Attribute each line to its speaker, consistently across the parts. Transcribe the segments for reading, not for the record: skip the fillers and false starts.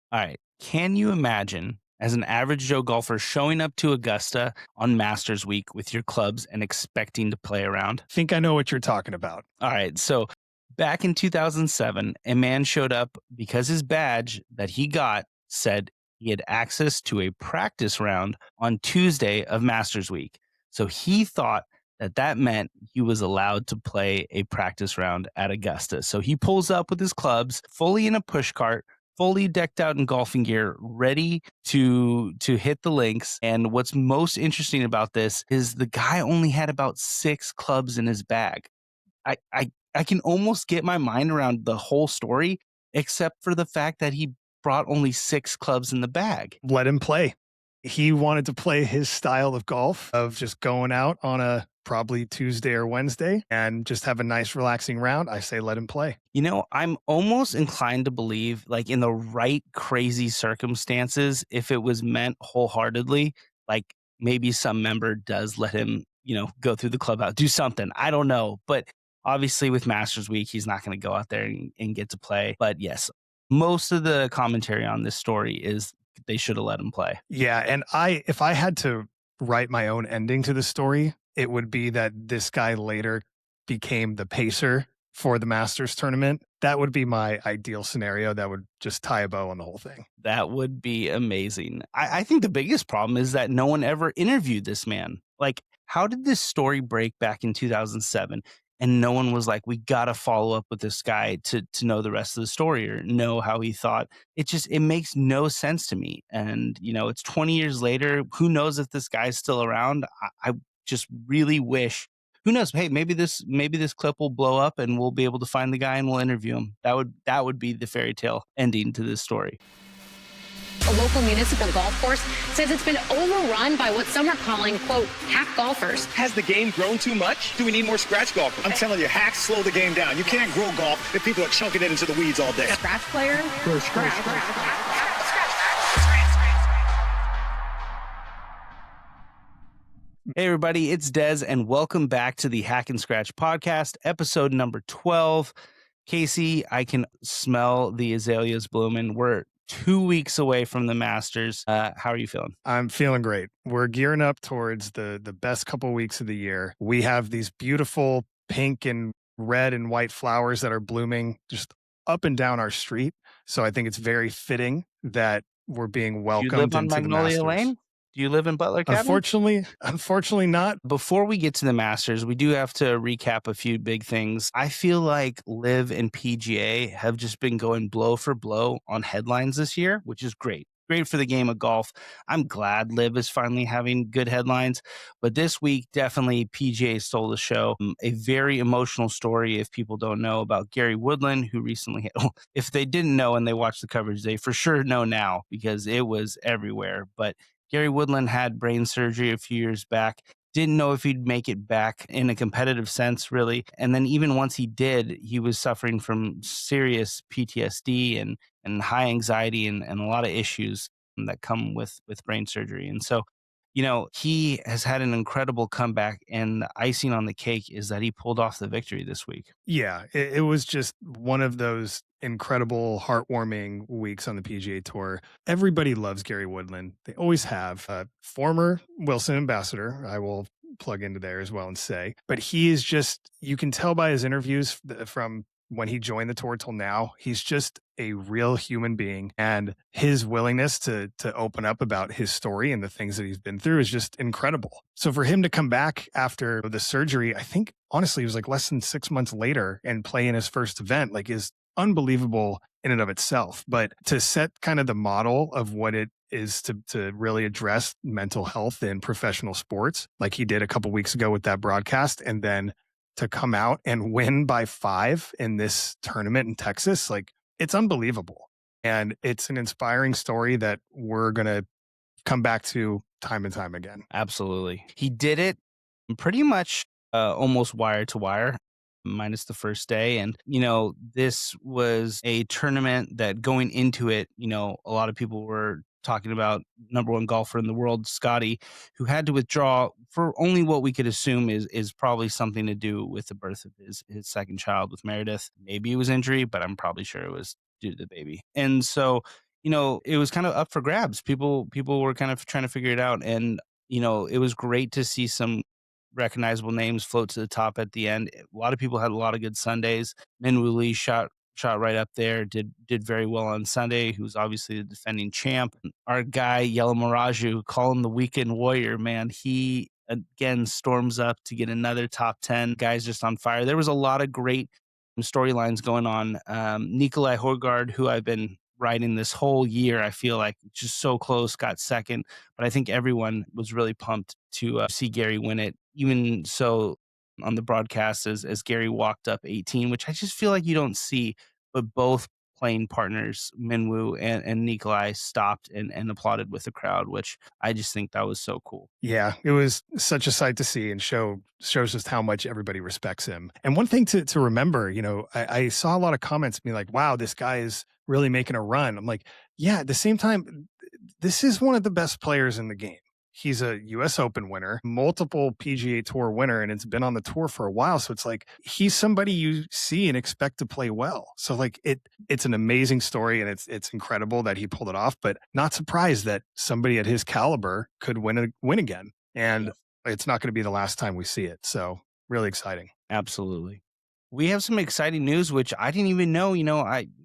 Speaker 1: All right. Can you imagine as an average Joe golfer showing up to Augusta on Masters Week with your clubs and expecting to play around?
Speaker 2: Think I know what you're talking about.
Speaker 1: All right. So back in 2007, a man showed up because his badge that he got said he had access to a practice round on Tuesday of Masters Week. So he thought that that meant he was allowed to play a practice round at Augusta. So he pulls up with his clubs, fully in a push cart, fully decked out in golfing gear, ready to hit the links. And what's most interesting about this is the guy only had about 6 clubs in his bag. I can almost get my mind around the whole story, except for the fact that he brought only 6 clubs in the bag.
Speaker 2: Let him play. He wanted to play his style of golf of just going out on a probably Tuesday or Wednesday and just have a nice relaxing round. I say let him play.
Speaker 1: You know, I'm almost inclined to believe, like in the right crazy circumstances, if it was meant wholeheartedly, like maybe some member does let him, go through the clubhouse, do something. I don't know. But obviously with Masters Week, he's not going to go out there and get to play. But yes, most of the commentary on this story is they should have let him play.
Speaker 2: Yeah, and if I had to write my own ending to the story, it would be that this guy later became the pacer for the Masters tournament. That would be my ideal scenario. That would just tie a bow on the whole thing.
Speaker 1: That would be amazing. I think the biggest problem is that no one ever interviewed this man. Like, how did this story break back in 2007? And no one was like, we got to follow up with this guy to know the rest of the story or know how he thought. It makes no sense to me. And, it's 20 years later. Who knows if this guy's still around? I just really wish. Who knows? Hey, maybe this clip will blow up and we'll be able to find the guy and we'll interview him. That would be the fairy tale ending to this story.
Speaker 3: A local municipal golf course says it's been overrun by what some are calling, quote, hack golfers.
Speaker 4: Has the game grown too much? Do we need more scratch golfers? I'm telling you, hacks slow the game down. You can't grow golf if people are chunking it into the weeds all day.
Speaker 3: Scratch player?
Speaker 1: Hey, everybody, it's Dez, and welcome back to the Hack and Scratch podcast, episode number 12. Casey, I can smell the azaleas blooming. We're 2 weeks away from the Masters. How are you feeling?
Speaker 2: I'm feeling great. We're gearing up towards the best couple weeks of the year. We have these beautiful pink and red and white flowers that are blooming just up and down our street. So I think it's very fitting that we're being welcomed
Speaker 1: You live on
Speaker 2: into
Speaker 1: Magnolia
Speaker 2: the Masters.
Speaker 1: Lane? Do you live in Butler County?
Speaker 2: Unfortunately not.
Speaker 1: Before we get to the Masters, we do have to recap a few big things. I feel like Liv and PGA have just been going blow for blow on headlines this year, which is great. Great for the game of golf. I'm glad Liv is finally having good headlines. But this week, definitely PGA stole the show. A very emotional story, if people don't know, about Gary Woodland, who recently if they didn't know and they watched the coverage, they for sure know now because it was everywhere. But Gary Woodland had brain surgery a few years back. Didn't know if he'd make it back in a competitive sense, really. And then even once he did, he was suffering from serious PTSD and high anxiety and a lot of issues that come with brain surgery. And so, he has had an incredible comeback, and the icing on the cake is that he pulled off the victory this week.
Speaker 2: Yeah, it was just one of those incredible, heartwarming weeks on the PGA Tour. Everybody loves Gary Woodland. They always have. Former Wilson ambassador, I will plug into there as well and say. But he is just, you can tell by his interviews from when he joined the tour till now, he's just a real human being, and his willingness to open up about his story and the things that he's been through is just incredible. So for him to come back after the surgery, I think honestly it was like less than 6 months later and play in his first event, like is unbelievable in and of itself. But to set kind of the model of what it is to really address mental health in professional sports, like he did a couple weeks ago with that broadcast, and then to come out and win by 5 in this tournament in Texas, like it's unbelievable. And it's an inspiring story that we're going to come back to time and time again.
Speaker 1: Absolutely. He did it pretty much almost wire to wire, minus the first day. And, this was a tournament that going into it, a lot of people were talking about number one golfer in the world, Scotty, who had to withdraw for only what we could assume is probably something to do with the birth of his second child with Meredith. Maybe it was injury, but I'm probably sure it was due to the baby. And so it was kind of up for grabs. People were kind of trying to figure it out, and it was great to see some recognizable names float to the top at the end. A lot of people had a lot of good Sundays. Minwoo Lee shot right up there, did very well on Sunday, who's obviously the defending champ. Our guy, Yellow Miraju, call him the weekend warrior, man. He again storms up to get another top 10. Guys just on fire. There was a lot of great storylines going on. Nikolai Horgard, who I've been riding this whole year, I feel like just so close, got second. But I think everyone was really pumped to see Gary win it. Even so, on the broadcast as Gary walked up 18, which I just feel like you don't see, but both playing partners, Minwoo and Nikolai, stopped and applauded with the crowd, which I just think that was so cool.
Speaker 2: Yeah, it was such a sight to see and shows just how much everybody respects him. And one thing to remember, I saw a lot of comments being like, wow, this guy is really making a run. I'm like, yeah, at the same time, this is one of the best players in the game. He's a US Open winner, multiple PGA Tour winner, and it's been on the tour for a while. So it's like he's somebody you see and expect to play well. So like it's an amazing story, and it's incredible that he pulled it off, but not surprised that somebody at his caliber could win again. And it's not going to be the last time we see it. So really exciting.
Speaker 1: Absolutely. We have some exciting news, which I didn't even know.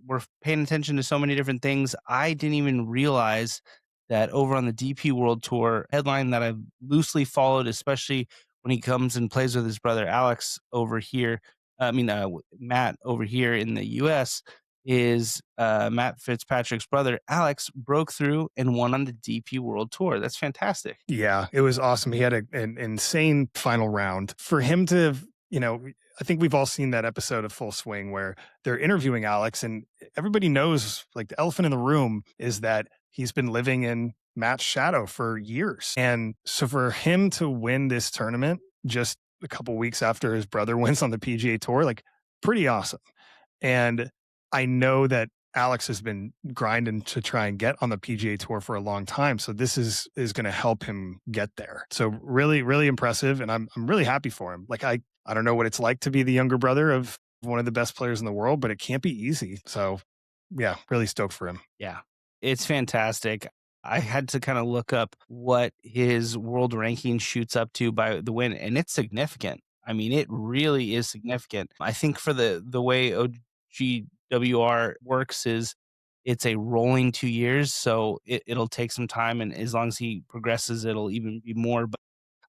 Speaker 1: We're paying attention to so many different things. I didn't even realize that over on the DP World Tour, headline that I've loosely followed, especially when he comes and plays with his brother Alex over here. Matt over here in the US, is Matt Fitzpatrick's brother Alex broke through and won on the DP World Tour. That's fantastic.
Speaker 2: Yeah, it was awesome. He had an insane final round. For him to, I think we've all seen that episode of Full Swing where they're interviewing Alex, and everybody knows, like, the elephant in the room is that he's been living in Matt's shadow for years. And so for him to win this tournament just a couple weeks after his brother wins on the PGA Tour, like, pretty awesome. And I know that Alex has been grinding to try and get on the PGA Tour for a long time. So this is going to help him get there. So really, really impressive. And I'm really happy for him. Like, I don't know what it's like to be the younger brother of one of the best players in the world, but it can't be easy. So yeah, really stoked for him.
Speaker 1: Yeah, it's fantastic. I had to kind of look up what his world ranking shoots up to by the win, and it's significant. I mean, it really is significant. I think for the way OGWR works is it's a rolling 2 years, so it'll take some time, and as long as he progresses, it'll even be more. But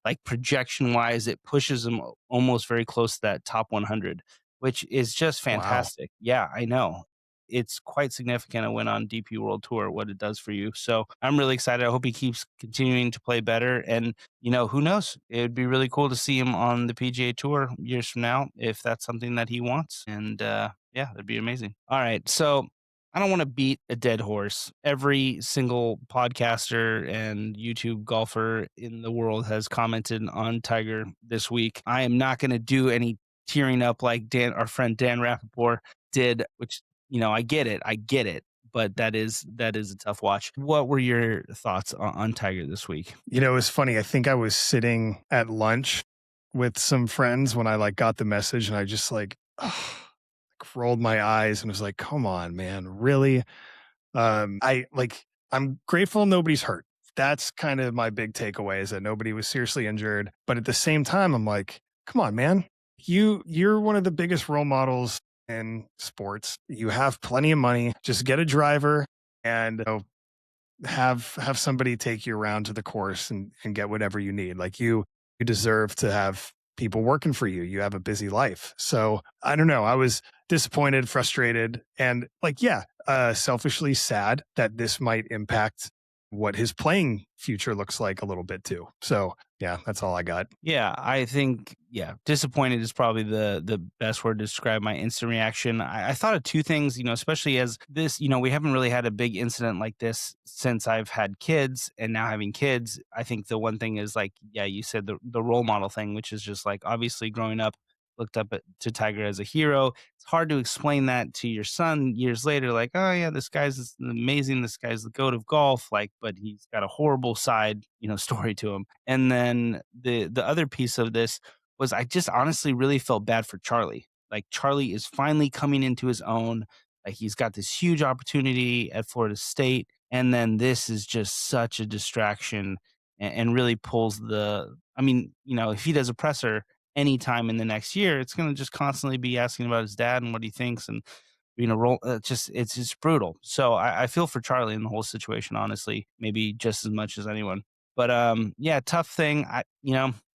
Speaker 1: like projection wise, it pushes him almost very close to that top 100, which is just fantastic. Wow. Yeah, I know. It's quite significant. I went on DP World Tour, what it does for you. So I'm really excited. I hope he keeps continuing to play better. And, who knows? It would be really cool to see him on the PGA Tour years from now, if that's something that he wants. And yeah, that'd be amazing. All right. So I don't want to beat a dead horse. Every single podcaster and YouTube golfer in the world has commented on Tiger this week. I am not going to do any tearing up like our friend Dan Rappaport did, which, I get it, but that is a tough watch. What were your thoughts on Tiger this week?
Speaker 2: It was funny. I think I was sitting at lunch with some friends when I got the message, and I just rolled my eyes and was like, come on, man, really? I'm grateful nobody's hurt. That's kind of my big takeaway, is that nobody was seriously injured. But at the same time, I'm like, come on, man, you're one of the biggest role models in sports. You have plenty of money. Just get a driver and have somebody take you around to the course and get whatever you need. Like, you deserve to have people working for you. You have a busy life. So I don't know. I was disappointed, frustrated, and selfishly sad that this might impact what his playing future looks like a little bit too. So yeah, that's all I got.
Speaker 1: Yeah, I think, disappointed is probably the best word to describe my instant reaction. I thought of two things, especially as this, we haven't really had a big incident like this since I've had kids, and now having kids. I think the one thing is you said the role model thing, which is just obviously growing up, looked up to Tiger as a hero. It's hard to explain that to your son years later, oh yeah, this guy's amazing, this guy's the GOAT of golf, but he's got a horrible side, story to him. And then the other piece of this was, I just honestly really felt bad for Charlie. Charlie is finally coming into his own. Like he's got this huge opportunity at Florida State, and then this is just such a distraction and really pulls the. I mean, if he does a presser anytime in the next year, it's going to just constantly be asking about his dad and what he thinks, and roll. It's just brutal. So I feel for Charlie in the whole situation, honestly, maybe just as much as anyone. But yeah, tough thing.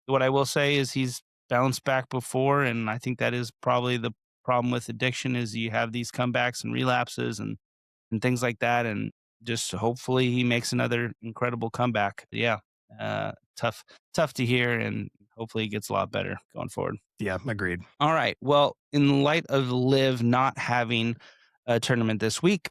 Speaker 1: What I will say is he's bounced back before, and I think that is probably the problem with addiction is you have these comebacks and relapses and things like that, and just hopefully he makes another incredible comeback. Yeah, tough to hear, and hopefully he gets a lot better going forward.
Speaker 2: Yeah, agreed.
Speaker 1: All right. Well, in light of Liv not having a tournament this week,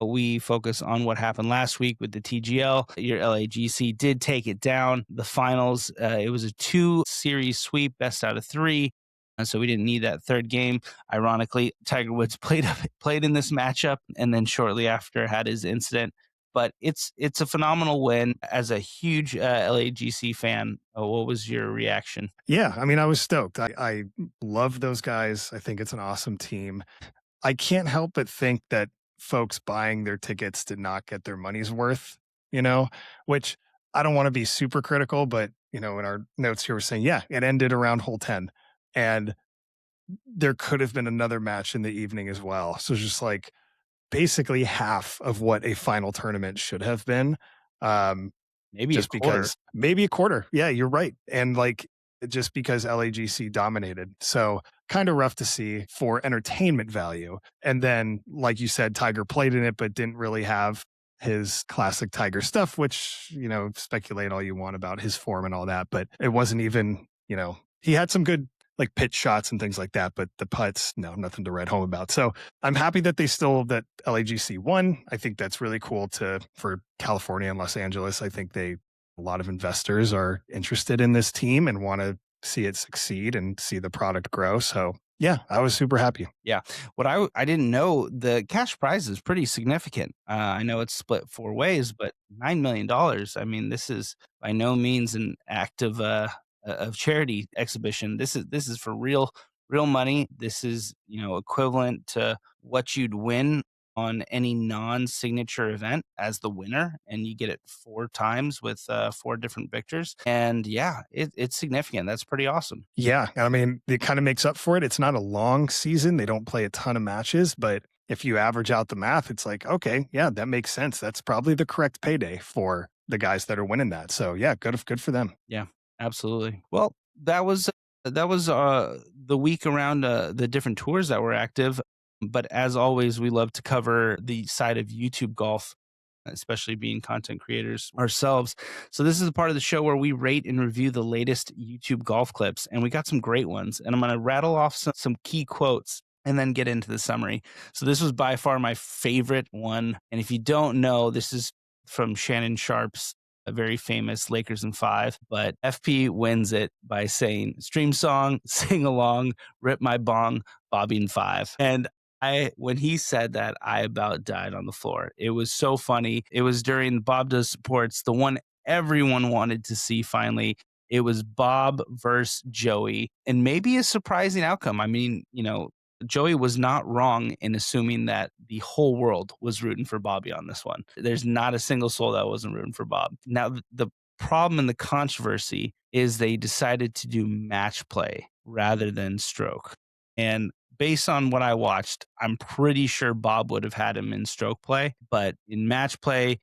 Speaker 1: we focus on what happened last week with the TGL. Your LAGC did take it down. The finals, it was a 2-series sweep, best out of 3. And so we didn't need that third game. Ironically, Tiger Woods played in this matchup and then shortly after had his incident. But it's a phenomenal win. As a huge LAGC fan, what was your reaction?
Speaker 2: Yeah, I mean, I was stoked. I love those guys. I think it's an awesome team. I can't help but think that folks buying their tickets did not get their money's worth, which I don't want to be super critical, but, in our notes here, we're saying, yeah, it ended around hole 10. And there could have been another match in the evening as well. So it's just like basically half of what a final tournament should have been.
Speaker 1: Maybe
Speaker 2: just
Speaker 1: a quarter.
Speaker 2: because maybe a quarter. Yeah, you're right. And just because LAGC dominated. So kind of rough to see for entertainment value. And then, like you said, Tiger played in it, but didn't really have his classic Tiger stuff, which, speculate all you want about his form and all that. But it wasn't even, he had some good like pitch shots and things like that, but the putts, no, nothing to write home about. So I'm happy that that LAGC won. I think that's really cool for California and Los Angeles. I think a lot of investors are interested in this team and want to see it succeed and see the product grow. So yeah, I was super happy.
Speaker 1: Yeah. What I didn't know, the cash prize is pretty significant. I know it's split 4 ways, but $9 million. I mean, this is by no means an act of charity exhibition. This is for real money. This is, equivalent to what you'd win on any non-signature event as the winner, and you get it 4 times with 4 different victors. And yeah, it's significant. That's pretty awesome.
Speaker 2: Yeah, I mean, it kind of makes up for it. It's not a long season. They don't play a ton of matches, but if you average out the math, it's like, okay, yeah, that makes sense. That's probably the correct payday for the guys that are winning that. So yeah, good for them.
Speaker 1: Yeah, absolutely. Well, that was the week around the different tours that were active. But as always, we love to cover the side of YouTube golf, especially being content creators ourselves. So this is a part of the show where we rate and review the latest YouTube golf clips, and we got some great ones. And I'm going to rattle off some key quotes and then get into the summary. So this was by far my favorite one. And if you don't know, this is from Shannon Sharp's a very famous Lakers in 5, but FP wins it by saying, "Stream song, sing along, rip my bong, Bobby in 5." And when he said that, I about died on the floor. It was so funny. It was during Bob Does Sports, the one everyone wanted to see finally. It was Bob versus Joey, and maybe a surprising outcome. I mean, Joey was not wrong in assuming that the whole world was rooting for Bobby on this one. There's not a single soul that wasn't rooting for Bob. Now, the problem and the controversy is they decided to do match play rather than stroke. And based on what I watched, I'm pretty sure Bob would have had him in stroke play, but in match play,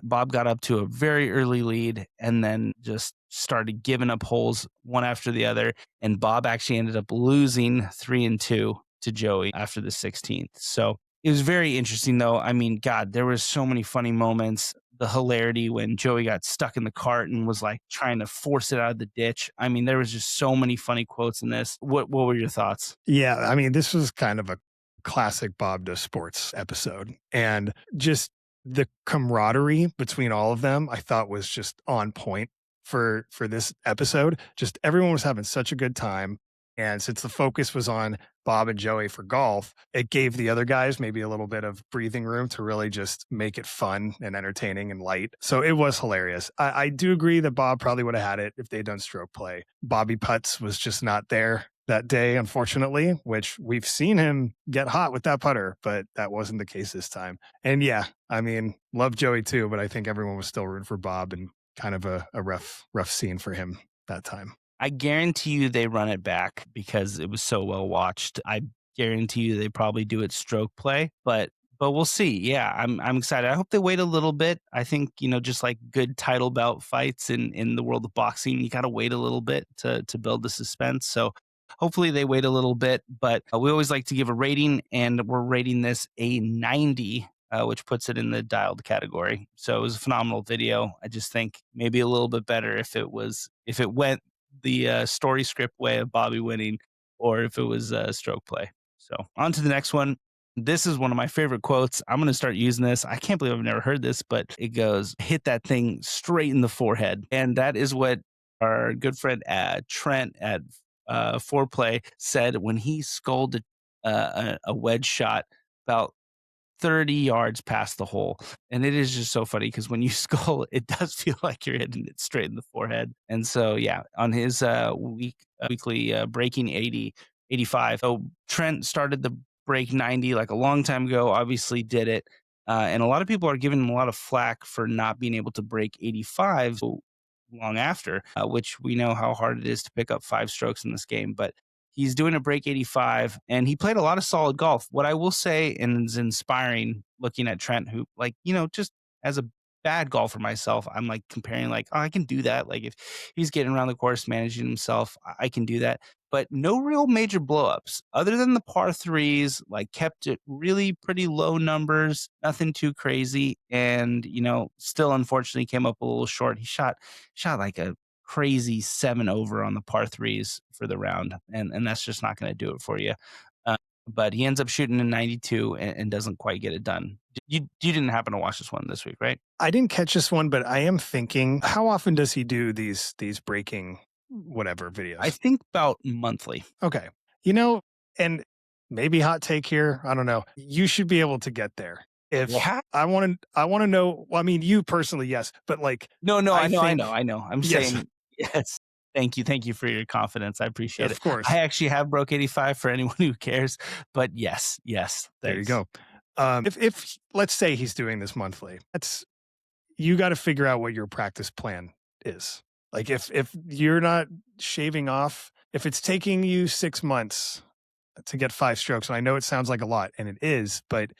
Speaker 1: Bob got up to a very early lead and then just started giving up holes one after the other. And Bob actually ended up losing 3 and 2 to Joey after the 16th. So it was very interesting though. I mean, God, there was so many funny moments. The hilarity when Joey got stuck in the cart and was like trying to force it out of the ditch. I mean, there was just so many funny quotes in this. What were your thoughts?
Speaker 2: Yeah, I mean, this was kind of a classic Bob Does Sports episode. And just the camaraderie between all of them, I thought was just on point for this episode. Just everyone was having such a good time. And since the focus was on Bob and Joey for golf, it gave the other guys maybe a little bit of breathing room to really just make it fun and entertaining and light. So it was hilarious. I do agree that Bob probably would have had it if they'd done stroke play. Bobby putts was just not there. that day, unfortunately, which we've seen him get hot with that putter, but that wasn't the case this time. And yeah, I mean, love Joey too, but I think everyone was still rooting for Bob, and kind of a rough scene for him that time.
Speaker 1: I guarantee you they run it back because it was so well watched. I guarantee you they probably do it stroke play, but we'll see. Yeah, I'm excited. I hope they wait a little bit. I think, just like good title bout fights in the world of boxing, you got to wait a little bit to build the suspense. So hopefully they wait a little bit, but we always like to give a rating, and we're rating this a 90, which puts it in the dialed category. So it was a phenomenal video. I just think maybe a little bit better if it went the story script way of Bobby winning, or if it was stroke play. So on to the next one. This is one of my favorite quotes. I'm going to start using this. I can't believe I've never heard this, but it goes, hit that thing straight in the forehead. And that is what our good friend Trent at Foreplay said when he scolded a wedge shot about 30 yards past the hole. And it is just so funny because when you skull, it does feel like you're hitting it straight in the forehead. And so, yeah, on his weekly breaking 80, 85. So Trent started the break 90 like a long time ago, obviously did it. And a lot of people are giving him a lot of flack for not being able to break 85 so long after, which we know how hard it is to pick up 5 strokes in this game. But he's doing a break 85, and he played a lot of solid golf. What I will say, and is inspiring looking at Trent, who, like, just as a bad golfer myself, I'm like comparing, like, oh, I can do that. Like, if he's getting around the course, managing himself, I can do that. But no real major blowups other than the par threes, like kept it really pretty low numbers, nothing too crazy. And, still unfortunately came up a little short. He shot like a crazy 7 over on the par threes for the round. And that's just not going to do it for you. But he ends up shooting in 92 and doesn't quite get it done. You didn't happen to watch this one this week, right?
Speaker 2: I didn't catch this one, but I am thinking, how often does he do these breaking whatever videos?
Speaker 1: I think about monthly.
Speaker 2: Okay. And maybe hot take here, I don't know. You should be able to get there. If I want to know, well, I mean, you personally, yes, but like,
Speaker 1: no, I know. I'm
Speaker 2: yes.
Speaker 1: saying yes. Thank you for your confidence. I appreciate it.
Speaker 2: Of course.
Speaker 1: I actually have broke 85 for anyone who cares, but yes. Thanks.
Speaker 2: There you go. If let's say he's doing this monthly, you got to figure out what your practice plan is. Like if you're not shaving off, if it's taking you 6 months to get 5 strokes, and I know it sounds like a lot, and it is, but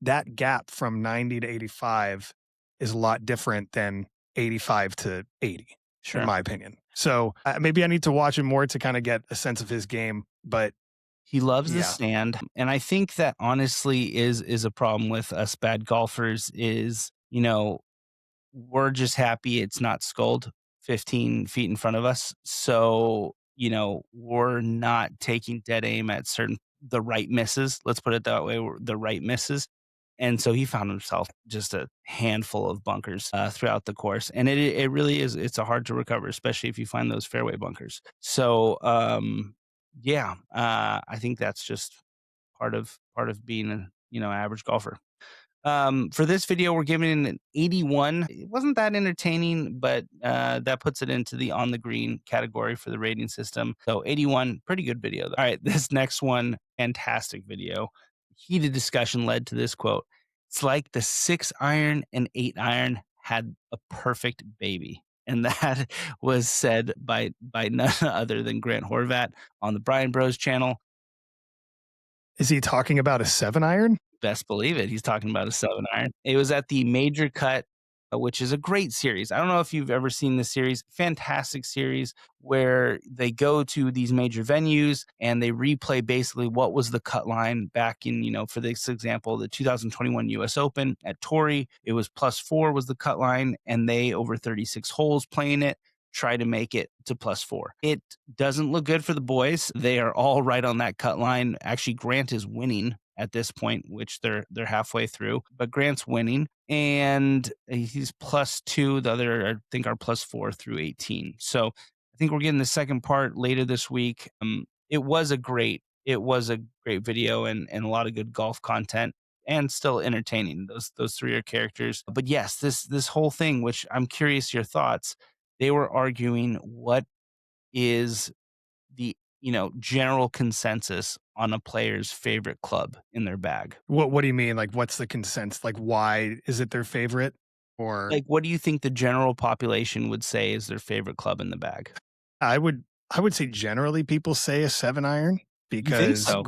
Speaker 2: that gap from 90 to 85 is a lot different than 85 to 80, sure, in my opinion. So maybe I need to watch him more to kind of get a sense of his game, but
Speaker 1: he loves the stand. And I think that honestly is a problem with us bad golfers is, we're just happy it's not sculled 15 feet in front of us. So, we're not taking dead aim at the right misses. Let's put it that way, the right misses. And so he found himself just a handful of bunkers throughout the course. And it really is, it's a hard to recover, especially if you find those fairway bunkers. So, I think that's just part of being an average golfer. For this video, we're giving it an 81. It wasn't that entertaining, but that puts it into the on the green category for the rating system. So 81, pretty good video. All right, this next one, fantastic video. Heated discussion led to this quote. It's like the 6 iron and 8 iron had a perfect baby. And that was said by none other than Grant Horvat on the Brian Bros channel.
Speaker 2: Is he talking about a 7 iron?
Speaker 1: Best believe it. He's talking about a 7 iron. It was at the Major Cut, which is a great series. I don't know if you've ever seen this series. Fantastic series where they go to these major venues and they replay basically what was the cut line back in, for this example, the 2021 US Open at Torrey. It was +4 was the cut line, and they, over 36 holes playing it, try to make it to +4. It doesn't look good for the boys. They are all right on that cut line. Actually, Grant is winning at this point, which they're halfway through, but Grant's winning and he's +2. The other, I think, are +4 through 18. So I think we're getting the second part later this week. It was a great video and a lot of good golf content and still entertaining. Those 3 are characters. But yes, this whole thing, which I'm curious your thoughts, they were arguing what is the general consensus on a player's favorite club in their bag.
Speaker 2: What do you mean? Like, what's the consensus? Like, why is it their favorite? Or
Speaker 1: Like, what do you think the general population would say is their favorite club in the bag?
Speaker 2: I would I would say generally people say a 7-iron
Speaker 1: You think
Speaker 2: because
Speaker 1: so?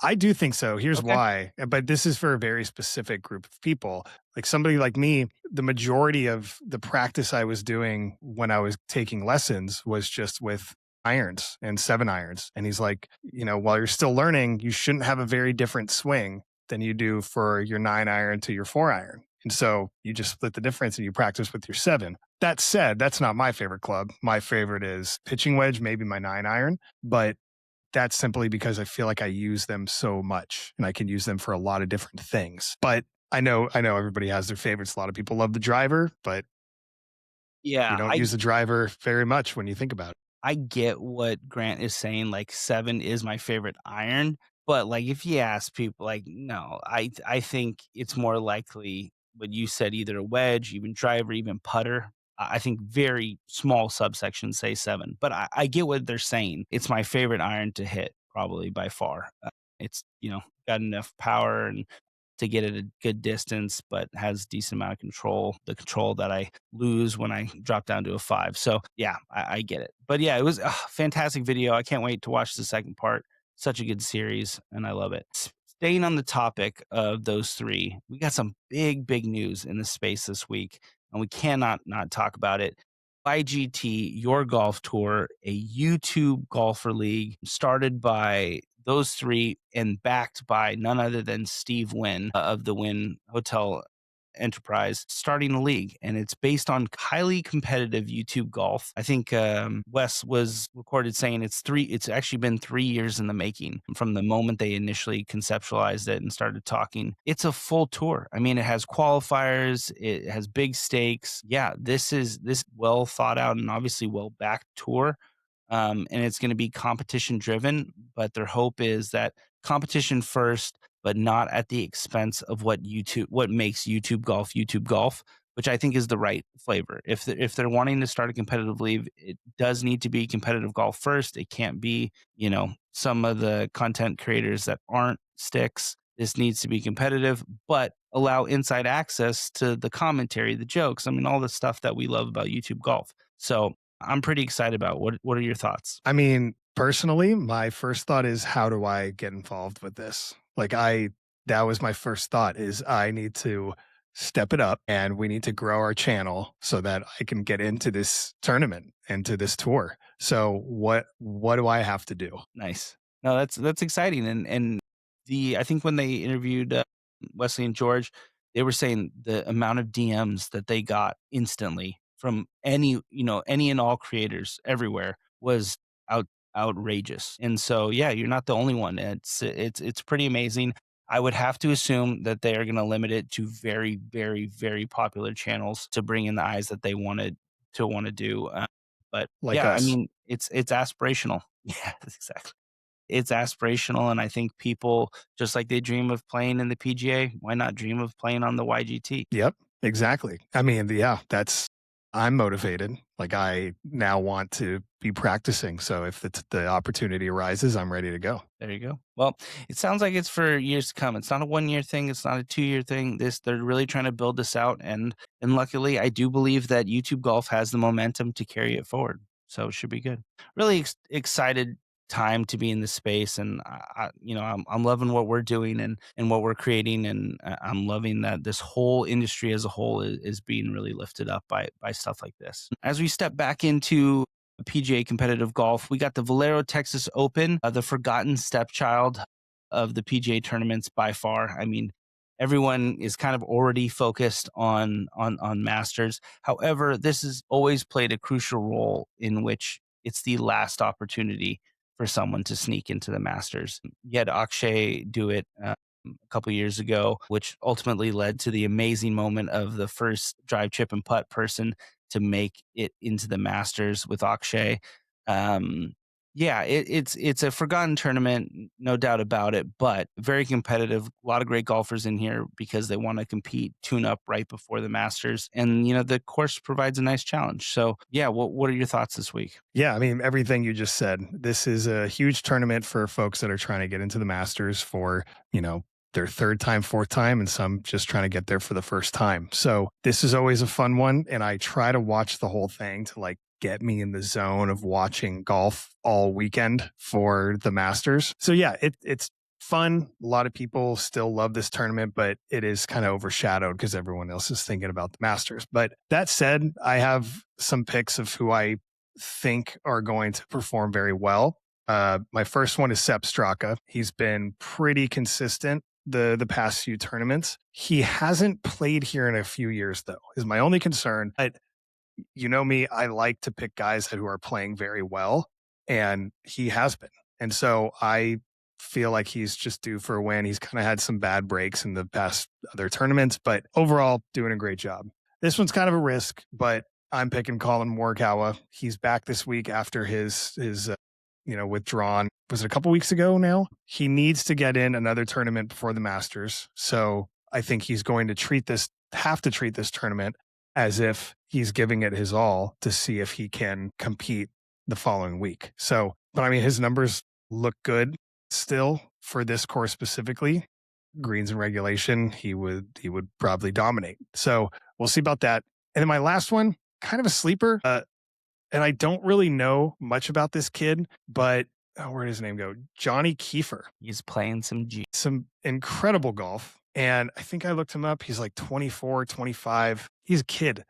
Speaker 2: I do think so. Here's
Speaker 1: Okay.
Speaker 2: why. But this is for a very specific group of people. Like somebody like me, the majority of the practice I was doing when I was taking lessons was just with irons and 7-irons. And he's like, while you're still learning, you shouldn't have a very different swing than you do for your 9-iron to your 4-iron. And so you just split the difference and you practice with your 7. That said, that's not my favorite club. My favorite is pitching wedge, maybe my 9-iron. But that's simply because I feel like I use them so much and I can use them for a lot of different things. But I know everybody has their favorites. A lot of people love the driver, but you
Speaker 1: Yeah,
Speaker 2: don't use the driver very much when you think about it.
Speaker 1: I get what Grant is saying, like 7 is my favorite iron, but, like, if you ask people, like, no, I think it's more likely what you said, either a wedge, even driver, even putter. I think very small subsections say 7, but I get what they're saying. It's my favorite iron to hit, probably by far. It's, got enough power and to get at a good distance, but has decent amount of control, the control that I lose when I drop down to a 5. So yeah, I get it. But yeah, it was a fantastic video. I can't wait to watch the second part. Such a good series, and I love it. Staying on the topic of those three, we got some big news in the space this week, and we cannot not talk about it. YGT, Your Golf Tour, a YouTube golfer league started by those three and backed by none other than Steve Nguyen of the Wynn Hotel Enterprise, starting a league. And it's based on highly competitive YouTube golf. I think Wes was recorded saying it's actually been 3 years in the making from the moment they initially conceptualized it and started talking. It's a full tour. I mean, it has qualifiers, it has big stakes. Yeah, this well thought out and obviously well backed tour. And it's going to be competition driven, but their hope is that competition first, but not at the expense of what makes YouTube golf, which I think is the right flavor. If they're wanting to start a competitive league, it does need to be competitive golf first. It can't be, some of the content creators that aren't sticks. This needs to be competitive, but allow inside access to the commentary, the jokes. I mean, all the stuff that we love about YouTube golf. So I'm pretty excited about what are your thoughts?
Speaker 2: I mean, personally, my first thought is, how do I get involved with this? That was my first thought, is I need to step it up and we need to grow our channel so that I can get into this tournament, into this tour. So what do I have to do?
Speaker 1: Nice. No, that's exciting. And I think when they interviewed Wesley and George, they were saying the amount of DMs that they got instantly from any and all creators everywhere was outrageous. And so, yeah, you're not the only one. It's pretty amazing. I would have to assume that they are going to limit it to very, very, very popular channels to bring in the eyes that they wanted to want to do. But
Speaker 2: Like
Speaker 1: yeah, I
Speaker 2: us.
Speaker 1: mean, it's aspirational. Yeah, exactly. It's aspirational, and I think people, just like they dream of playing in the PGA, why not dream of playing on the YGT?
Speaker 2: Yep, exactly. I mean, yeah, I'm motivated. Like, I now want to be practicing. So if the opportunity arises, I'm ready to go.
Speaker 1: There you go. Well, it sounds like it's for years to come. It's not a 1-year thing. It's not a 2-year thing. They're really trying to build this out, and luckily, I do believe that YouTube golf has the momentum to carry it forward. So it should be good. Really excited time to be in this space, and I'm loving what we're doing and what we're creating, and I'm loving that this whole industry as a whole is being really lifted up by stuff like this. As we step back into PGA competitive golf, we got the Valero Texas Open, the forgotten stepchild of the PGA tournaments by far. I mean, everyone is kind of already focused on Masters. However, this has always played a crucial role in which it's the last opportunity for someone to sneak into the Masters. You had Akshay do it a couple years ago, which ultimately led to the amazing moment of the first drive, chip, and putt person to make it into the Masters with Akshay. Yeah, it's a forgotten tournament, no doubt about it, but very competitive. A lot of great golfers in here because they want to compete, tune up right before the Masters, and the course provides a nice challenge. So, yeah, what are your thoughts this week?
Speaker 2: Yeah, I mean, everything you just said. This is a huge tournament for folks that are trying to get into the Masters for, their third time, fourth time, and some just trying to get there for the first time. So this is always a fun one. And I try to watch the whole thing to get me in the zone of watching golf all weekend for the Masters. So yeah, it's fun. A lot of people still love this tournament, but it is kind of overshadowed because everyone else is thinking about the Masters. But that said, I have some picks of who I think are going to perform very well. My first one is Sepp Straka. He's been pretty consistent the past few tournaments. He hasn't played here in a few years, though, is my only concern. You know me, I like to pick guys who are playing very well, and he has been. And so I feel like he's just due for a win. He's kind of had some bad breaks in the past other tournaments, but overall doing a great job. This one's kind of a risk, but I'm picking Colin Morikawa. He's back this week after his withdrawn. Was it a couple weeks ago now? He needs to get in another tournament before the Masters. So I think he's going to have to treat this tournament as if he's giving it his all to see if he can compete the following week. So, but I mean, his numbers look good still for this course specifically. Greens and regulation, he would probably dominate. So we'll see about that. And then my last one, kind of a sleeper. And I don't really know much about this kid, but where did his name go? Johnny Kiefer.
Speaker 1: He's playing
Speaker 2: some incredible golf. And I think I looked him up. He's like 24, 25. He's a kid,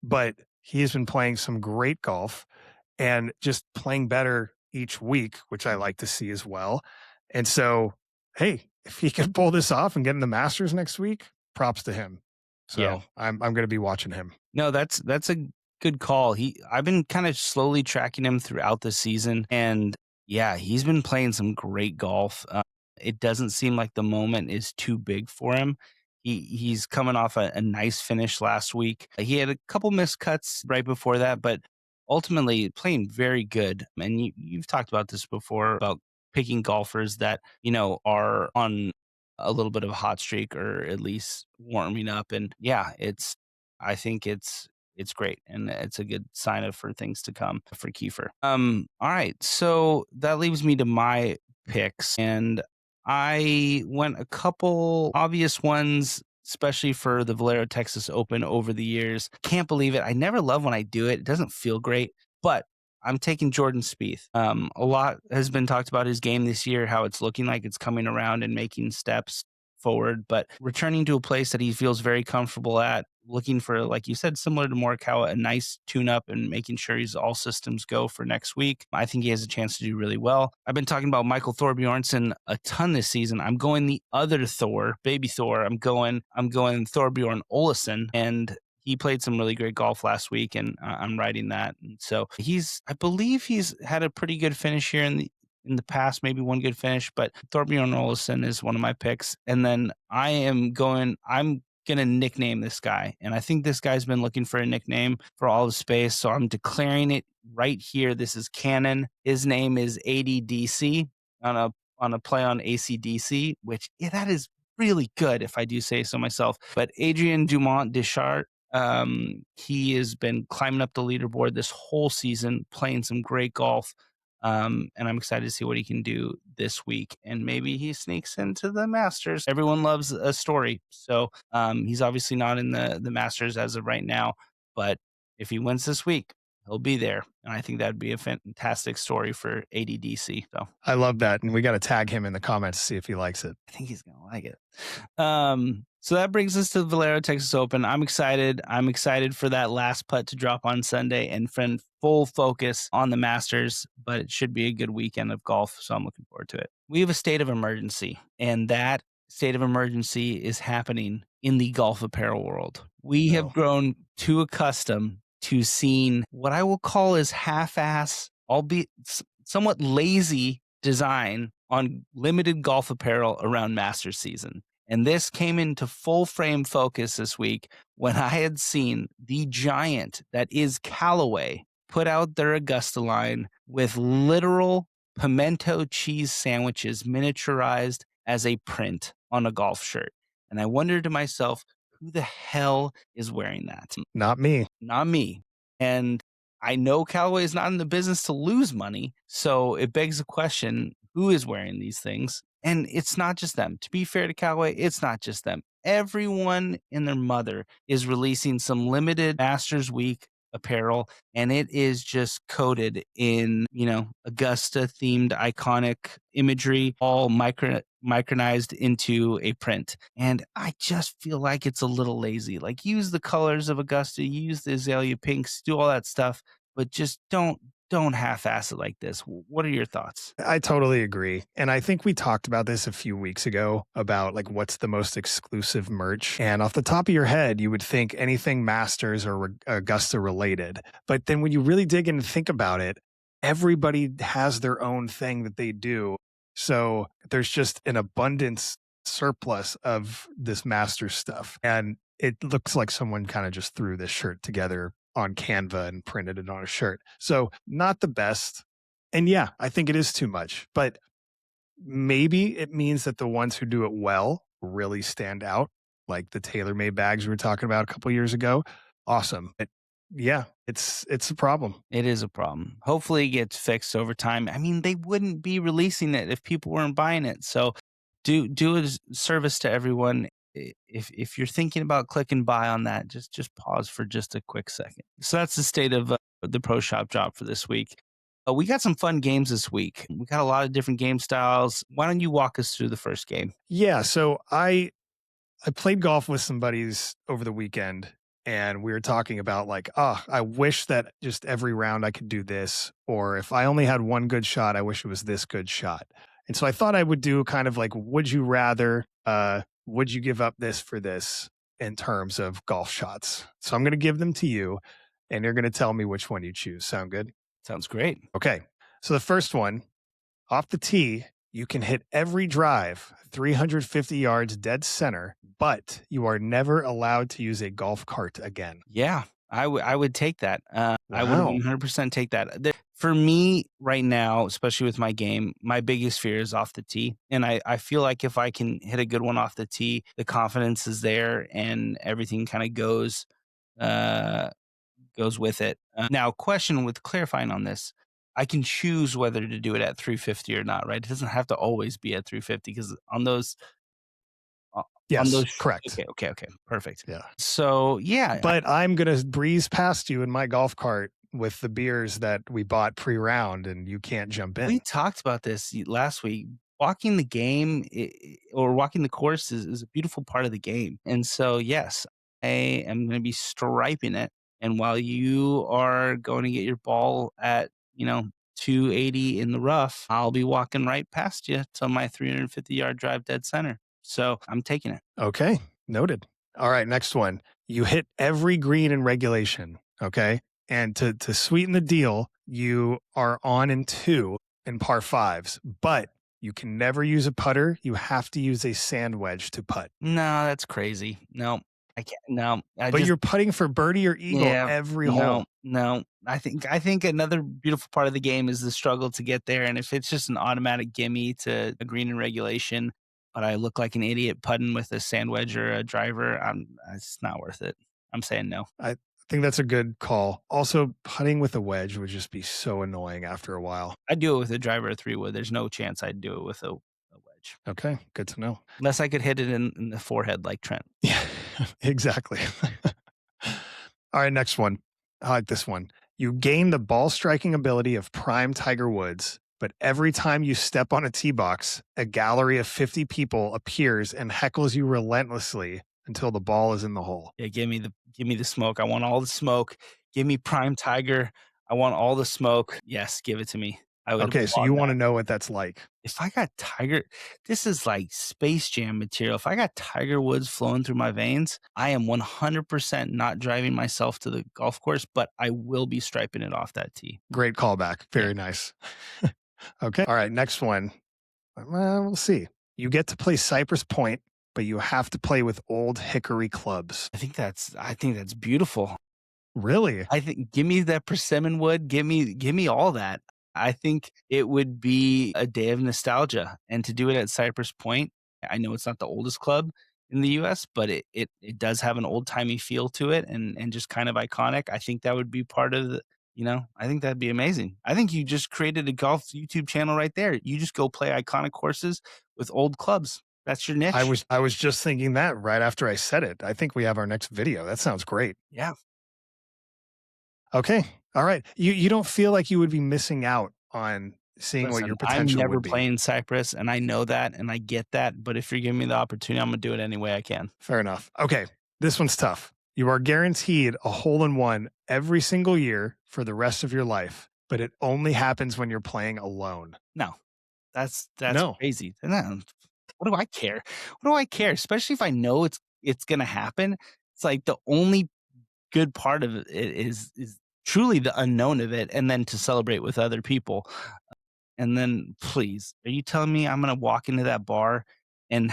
Speaker 2: but he has been playing some great golf and just playing better each week, which I like to see as well. And so, hey, if he can pull this off and get in the Masters next week, props to him. So yeah. I'm going to be watching him.
Speaker 1: No, that's a good call. I've been kind of slowly tracking him throughout the season, and yeah, he's been playing some great golf. It doesn't seem like the moment is too big for him. He's coming off a nice finish last week. He had a couple missed cuts right before that, but ultimately playing very good. And you've talked about this before about picking golfers that, are on a little bit of a hot streak or at least warming up. And yeah, I think it's great, and it's a good sign for things to come for Kiefer. All right, so that leaves me to my picks, and I went a couple obvious ones, especially for the Valero Texas Open over the years. Can't believe it. I never love when I do it. It doesn't feel great, but I'm taking Jordan Spieth. A lot has been talked about his game this year, how it's looking like it's coming around and making steps forward, but returning to a place that he feels very comfortable at, looking for, like you said, similar to Morikawa, a nice tune-up and making sure he's all systems go for next week. I think he has a chance to do really well. I've been talking about Michael Thorbjornsen a ton this season. I'm going the other Thor, baby Thor. I'm going Thorbjorn Olesen, and he played some really great golf last week, and I'm riding that. And so I believe he's had a pretty good finish here in the past, maybe one good finish, but Thorbjorn Olesen is one of my picks. And then I'm going to nickname this guy. And I think this guy's been looking for a nickname for all of space. So I'm declaring it right here. This is canon. His name is ADDC on a play on ACDC, which that is really good if I do say so myself. But Adrian Dumont Deschart, he has been climbing up the leaderboard this whole season, playing some great golf. And I'm excited to see what he can do this week. And maybe he sneaks into the Masters. Everyone loves a story. So he's obviously not in the Masters as of right now. But if he wins this week, he'll be there. And I think that'd be a fantastic story for ADDC. So
Speaker 2: I love that. And we got to tag him in the comments to see if he likes it.
Speaker 1: I think he's going to like it. So that brings us to the Valero Texas Open. I'm excited. I'm excited for that last putt to drop on Sunday and for full focus on the Masters, but it should be a good weekend of golf, so I'm looking forward to it. We have a state of emergency, and that state of emergency is happening in the golf apparel world. We have grown too accustomed to seeing what I will call as half-ass, albeit somewhat lazy design on limited golf apparel around Masters season. And this came into full frame focus this week when I had seen the giant that is Callaway put out their Augusta line with literal pimento cheese sandwiches miniaturized as a print on a golf shirt. And I wondered to myself, who the hell is wearing that?
Speaker 2: Not me.
Speaker 1: Not me. And I know Callaway is not in the business to lose money. So it begs the question, who is wearing these things? And it's not just them. To be fair to Callaway, it's not just them. Everyone and their mother is releasing some limited Masters Week apparel, and it is just coated in, Augusta themed iconic imagery, all micronized into a print. And I just feel like it's a little lazy. Like, use the colors of Augusta, use the azalea pinks, do all that stuff, but just don't half-ass it like this. What are your thoughts?
Speaker 2: I totally agree. And I think we talked about this a few weeks ago about like what's the most exclusive merch. And off the top of your head, you would think anything Masters or Augusta related. But then when you really dig in and think about it, everybody has their own thing that they do. So there's just an abundance surplus of this Masters stuff. And it looks like someone kind of just threw this shirt together on Canva and printed it on a shirt. So not the best. And yeah, I think it is too much, but maybe it means that the ones who do it well really stand out, like the TaylorMade bags we were talking about a couple years ago. Awesome. But yeah, it's a problem.
Speaker 1: It is a problem. Hopefully it gets fixed over time. I mean, they wouldn't be releasing it if people weren't buying it. So do a service to everyone. If you're thinking about click and buy on that, just pause for just a quick second. So that's the state of the Pro Shop Drop for this week. We got some fun games this week. We got a lot of different game styles. Why don't you walk us through the first game?
Speaker 2: Yeah, so I played golf with some buddies over the weekend, and we were talking about like, I wish that just every round I could do this, or if I only had one good shot, I wish it was this good shot. And so I thought I would do kind of like, would you rather, would you give up this for this in terms of golf shots? So I'm going to give them to you, and you're going to tell me which one you choose. Sound good?
Speaker 1: Sounds great.
Speaker 2: Okay. So the first one, off the tee, you can hit every drive 350 yards dead center, but you are never allowed to use a golf cart again.
Speaker 1: Yeah, I would take that. I would
Speaker 2: Wow.
Speaker 1: 100% take that. For me right now, especially with my game, my biggest fear is off the tee. And I feel like if I can hit a good one off the tee, the confidence is there and everything kind of goes with it. Now, question with clarifying on this. I can choose whether to do it at 350 or not, right? It doesn't have to always be at 350 because on those
Speaker 2: Yes, correct.
Speaker 1: Okay, perfect.
Speaker 2: Yeah.
Speaker 1: So, yeah.
Speaker 2: But I'm going to breeze past you in my golf cart with the beers that we bought pre-round, and you can't jump in.
Speaker 1: We talked about this last week. Walking the game or walking the course is a beautiful part of the game. And so, yes, I am going to be striping it. And while you are going to get your ball at, 280 in the rough, I'll be walking right past you to my 350-yard drive dead center. So I'm taking it.
Speaker 2: Okay, noted. All right, next one. You hit every green in regulation, okay? And to sweeten the deal, you are on in 2 in par 5s, but you can never use a putter. You have to use a sand wedge to putt.
Speaker 1: No, that's crazy. No, I can't. No,
Speaker 2: but you're putting for birdie or eagle every hole.
Speaker 1: No. I think another beautiful part of the game is the struggle to get there. And if it's just an automatic gimme to a green in regulation, but I look like an idiot putting with a sand wedge or a driver, it's not worth it. I'm saying no.
Speaker 2: I think that's a good call. Also, putting with a wedge would just be so annoying after a while.
Speaker 1: I'd do it with a driver or 3-wood. There's no chance I'd do it with a wedge.
Speaker 2: Okay, good to know.
Speaker 1: Unless I could hit it in the forehead like Trent.
Speaker 2: Yeah, exactly. All right, next one. I like this one. You gain the ball striking ability of prime Tiger Woods, but every time you step on a tee box, a gallery of 50 people appears and heckles you relentlessly until the ball is in the hole.
Speaker 1: Yeah, give me the smoke. I want all the smoke. Give me prime Tiger. I want all the smoke. Yes, give it to me.
Speaker 2: Okay, so you want to know what that's like.
Speaker 1: If I got Tiger, this is like Space Jam material. If I got Tiger Woods flowing through my veins, I am 100% not driving myself to the golf course, but I will be striping it off that tee.
Speaker 2: Great callback. Very nice. Okay. All right, next one. We'll see. You get to play Cypress Point, but you have to play with old hickory clubs.
Speaker 1: I think that's beautiful.
Speaker 2: Really?
Speaker 1: I think give me that persimmon wood. Give me all that. I think it would be a day of nostalgia, and to do it at Cypress Point, I know it's not the oldest club in the US, but it does have an old-timey feel to it and just kind of iconic. I think that would be part of the I think that'd be amazing. I think you just created a golf YouTube channel right there. You just go play iconic courses with old clubs. That's your niche.
Speaker 2: I was just thinking that right after I said it. I think we have our next video. That sounds great.
Speaker 1: Yeah.
Speaker 2: Okay. All right. You don't feel like you would be missing out on seeing what
Speaker 1: Listen,
Speaker 2: your
Speaker 1: I'm
Speaker 2: potential
Speaker 1: never
Speaker 2: would be.
Speaker 1: playing Cypress, and I know that, and I get that, but if you're giving me the opportunity, I'm gonna do it any way I can.
Speaker 2: Fair enough. Okay. This one's tough. You are guaranteed a hole-in-one every single year for the rest of your life, but it only happens when you're playing alone.
Speaker 1: No. That's
Speaker 2: No.
Speaker 1: crazy. No. What do I care? What do I care? Especially if I know it's gonna happen. It's like the only good part of it is truly the unknown of it, and then to celebrate with other people. And then, please, are you telling me I'm gonna walk into that bar and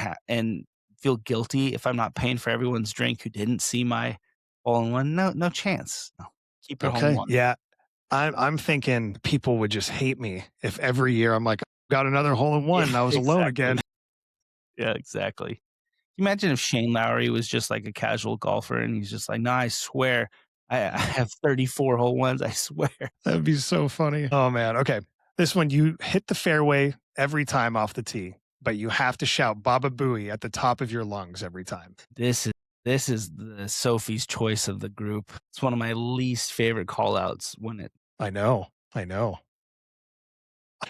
Speaker 1: feel guilty if I'm not paying for everyone's drink who didn't see my hole-in-one? No, no chance. No. Keep your
Speaker 2: Okay.
Speaker 1: hole-in-one.
Speaker 2: Yeah. I'm thinking people would just hate me if every year I'm like, got another hole-in-one and I was alone again.
Speaker 1: Yeah, exactly. Imagine if Shane Lowry was just like a casual golfer and he's just like, "No, I swear, I have 34 hole ones. I swear."
Speaker 2: That'd be so funny. Oh, man. Okay. This one, you hit the fairway every time off the tee, but you have to shout Baba Booey at the top of your lungs every time.
Speaker 1: This is the Sophie's choice of the group. It's one of my least favorite call outs when it.
Speaker 2: I know.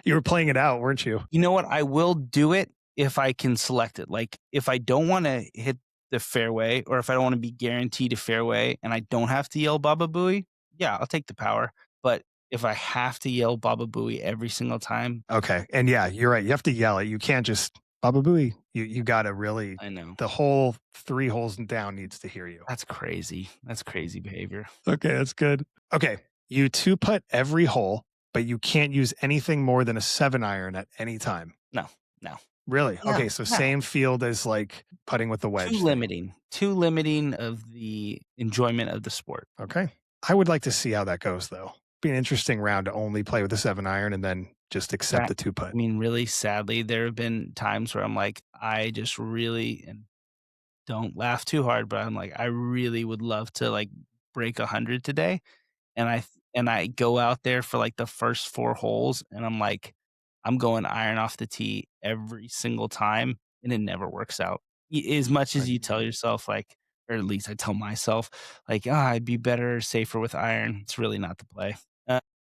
Speaker 2: You were playing it out, weren't you?
Speaker 1: You know what? I will do it if I can select it. Like if I don't want to hit the fairway, or if I don't want to be guaranteed a fairway and I don't have to yell Baba Booey, yeah, I'll take the power. But if I have to yell Baba Booey every single time,
Speaker 2: Okay. And yeah, you're right. You have to yell it. You can't just Baba Booey. You got to really,
Speaker 1: I know.
Speaker 2: the whole 3 holes down needs to hear you.
Speaker 1: That's crazy. That's crazy behavior.
Speaker 2: Okay, that's good. Okay. You 2-putt every hole, but you can't use anything more than a 7-iron at any time.
Speaker 1: No.
Speaker 2: Really?
Speaker 1: No,
Speaker 2: Okay, so
Speaker 1: no.
Speaker 2: same field as like putting with the wedge.
Speaker 1: Too limiting of the enjoyment of the sport.
Speaker 2: Okay. I would like to see how that goes, though. Be an interesting round to only play with a 7-iron and then just accept the 2-putt.
Speaker 1: I mean, really, sadly, there have been times where I'm like, I just really, and don't laugh too hard, but I'm like, I really would love to like break 100 today. And I go out there for like the first 4 holes, and I'm like, I'm going iron off the tee every single time, and it never works out. As much as you tell yourself, like, or at least I tell myself, like, I'd be better, safer with iron. It's really not the play.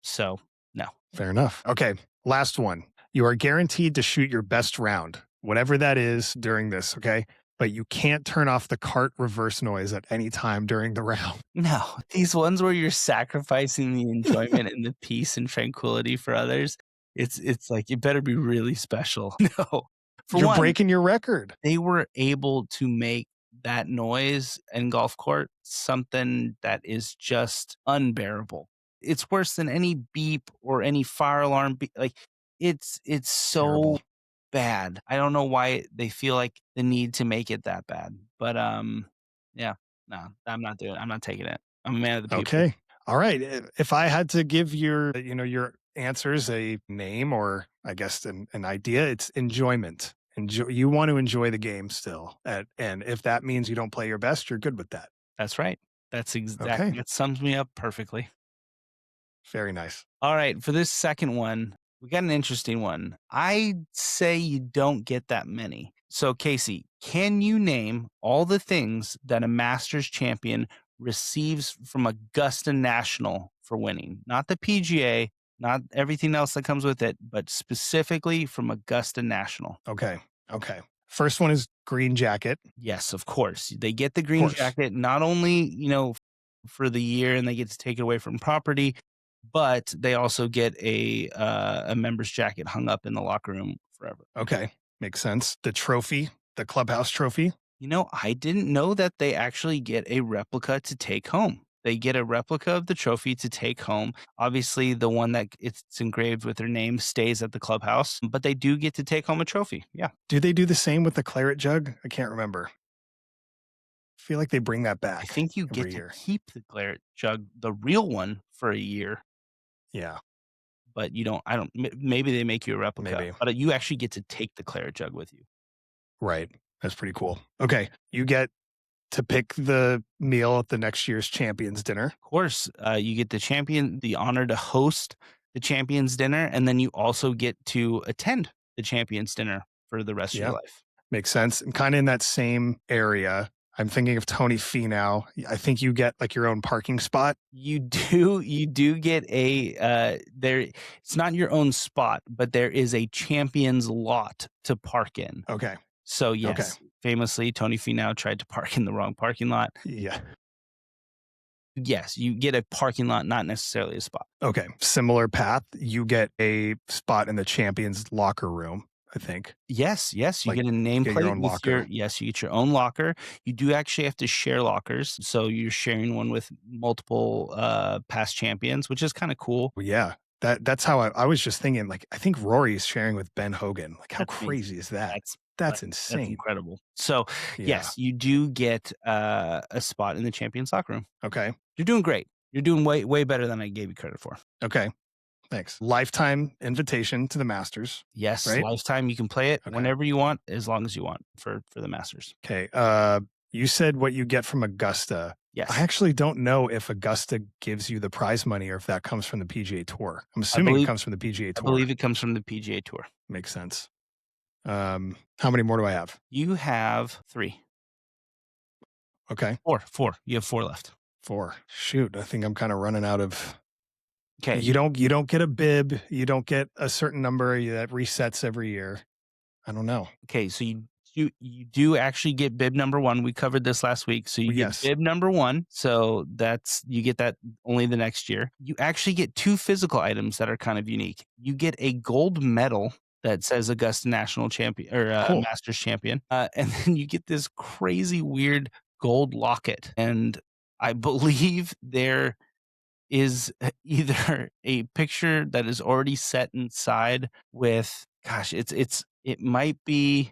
Speaker 1: So, no.
Speaker 2: Fair enough. Okay. Last one. You are guaranteed to shoot your best round, whatever that is during this. Okay. But you can't turn off the cart reverse noise at any time during the round.
Speaker 1: No, these ones where you're sacrificing the enjoyment and the peace and tranquility for others, it's like, it better be really special. No. For
Speaker 2: You're
Speaker 1: one,
Speaker 2: breaking your record.
Speaker 1: they were able to make that noise in golf court something that is just unbearable. It's worse than any beep or any fire alarm. Like it's so
Speaker 2: Terrible.
Speaker 1: bad. I don't know why they feel like the need to make it that bad. But yeah, no, I'm not doing it. I'm not taking it. I'm a man of the people.
Speaker 2: Okay. All right. If I had to give your answers a name, or I guess an idea, it's enjoyment. You want to enjoy the game still. And if that means you don't play your best, you're good with that.
Speaker 1: That's right. That's exactly,
Speaker 2: Okay.
Speaker 1: that sums me up perfectly.
Speaker 2: Very nice.
Speaker 1: All right, for this second one, we got an interesting one. I'd say you don't get that many. So, Casey, can you name all the things that a Masters champion receives from Augusta National for winning? Not the PGA, not everything else that comes with it, but specifically from Augusta National.
Speaker 2: Okay. First one is green jacket.
Speaker 1: Yes, of course. They get the green jacket not only, for the year, and they get to take it away from property, but they also get a member's jacket hung up in the locker room forever.
Speaker 2: Okay. Makes sense. The trophy, the clubhouse trophy.
Speaker 1: I didn't know that they actually get a replica to take home. They get a replica of the trophy to take home. Obviously, the one that it's engraved with their name stays at the clubhouse, but they do get to take home a trophy. Yeah.
Speaker 2: Do they do the same with the claret jug? I can't remember. I feel like they bring that back.
Speaker 1: I think you get to keep the claret jug, the real one, for a year.
Speaker 2: Yeah.
Speaker 1: but you don't. I don't. Maybe they make you a replica,
Speaker 2: Maybe.
Speaker 1: but you actually get to take the claret jug with you.
Speaker 2: Right. That's pretty cool. Okay. You get to pick the meal at the next year's champions dinner.
Speaker 1: Of course, you get the honor to host the champions dinner, and then you also get to attend the champions dinner for the rest of your life.
Speaker 2: Makes sense. And kind of in that same area, I'm thinking of Tony Finau. I think you get like your own parking spot.
Speaker 1: You do get a there. It's not your own spot, but there is a champions lot to park in.
Speaker 2: Okay.
Speaker 1: So yes, famously, Tony Finau tried to park in the wrong parking lot.
Speaker 2: Yeah.
Speaker 1: Yes, you get a parking lot, not necessarily a spot.
Speaker 2: Okay. Similar path. You get a spot in the champions locker room, I think.
Speaker 1: Yes. You
Speaker 2: Like,
Speaker 1: get a
Speaker 2: get your
Speaker 1: nameplate
Speaker 2: own
Speaker 1: with
Speaker 2: locker.
Speaker 1: yes, you get your own locker. You do actually have to share lockers. So you're sharing one with multiple past champions, which is kind of cool.
Speaker 2: Yeah. That's how I was just thinking, like, I think Rory's sharing with Ben Hogan. Like, how
Speaker 1: That's
Speaker 2: crazy is that? That's insane.
Speaker 1: That's incredible. So
Speaker 2: Yeah.
Speaker 1: yes, you do get a spot in the champions locker room.
Speaker 2: Okay.
Speaker 1: You're doing great. You're doing way better than I gave you credit for.
Speaker 2: Okay. Thanks. Lifetime invitation to the Masters.
Speaker 1: Yes,
Speaker 2: Right?
Speaker 1: lifetime. You can play it
Speaker 2: Okay.
Speaker 1: whenever you want, as long as you want for the Masters.
Speaker 2: Okay. You said what you get from Augusta.
Speaker 1: Yes.
Speaker 2: I actually don't know if Augusta gives you the prize money or if that comes from the PGA Tour. I'm assuming it comes from the PGA
Speaker 1: I
Speaker 2: Tour.
Speaker 1: believe it comes from the PGA Tour.
Speaker 2: Makes sense. How many more do I have?
Speaker 1: You have 3.
Speaker 2: Okay.
Speaker 1: 4. You have 4 left.
Speaker 2: 4. Shoot, I think I'm kind of running out of.
Speaker 1: Okay.
Speaker 2: You don't get a bib. You don't get a certain number that resets every year. I don't know.
Speaker 1: Okay, so you do actually get bib number 1. We covered this last week. So you get bib number 1. So you get that only the next year. You actually get 2 physical items that are kind of unique. You get a gold medal that says Augusta National Champion or
Speaker 2: Cool.
Speaker 1: Masters Champion. And then you get this crazy weird gold locket. And I believe there is either a picture that is already set inside with, gosh, it might be